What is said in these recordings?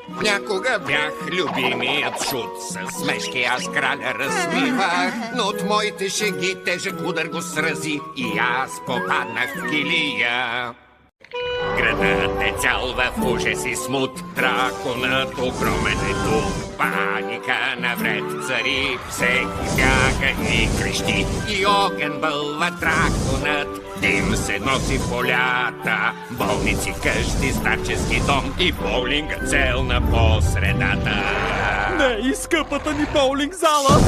Някога бях любимият шут. С смешки аз краля разсмивах, но от моите шеги тежък удар го срази и аз попаднах в килия. Градът е цял в ужас и смут, драконът огромен е тук. Паника навред цари, всеки бяга и крещи, и огън бълва драконът. Дим се носи в полята, болници, къщи, старчески дом и боулинга цел на посредата. Не, и скъпата ни боулинг зала!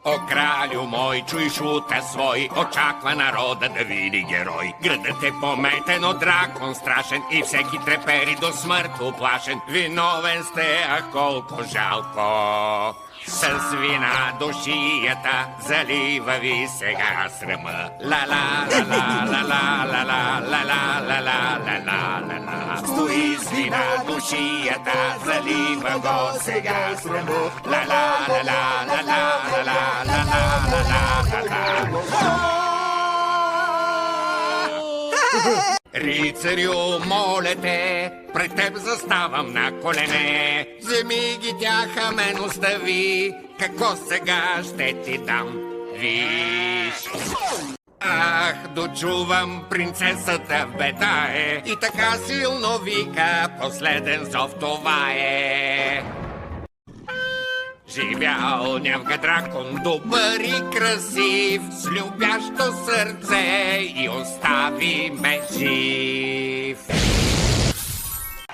О, кралю мой, чуй шута свой, очаква народа да види герой. Градът е пометен от дракон страшен и всеки трепери до смърт уплашен. Виновен сте, а колко жалко. С вина душията залива ви сега срама. Ла-ла-ла-ла-ла-ла-ла-ла-ла-ла-ла-ла-ла-ла. Стои с вина душията, залива го сега срама. Ла-ла-ла-ла-ла-ла-ла-ла-ла-ла-ла. Рицарю, моля те, пред теб заставам на колене. Вземи ги тяха, мен остави, какво сега ще ти дам? Виж! Ах, дочувам, принцесата в беда е и така силно вика, последен зов това е. Живял нявка дракон, добър и красив, с любящо сърце и остави ме жив.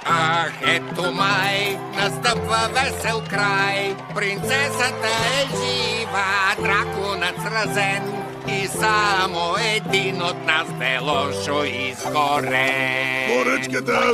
Ах, ето май, настъпва весел край, принцесата е жива, драконът сразен и само един от нас бе лошо изгорен. Поръчката!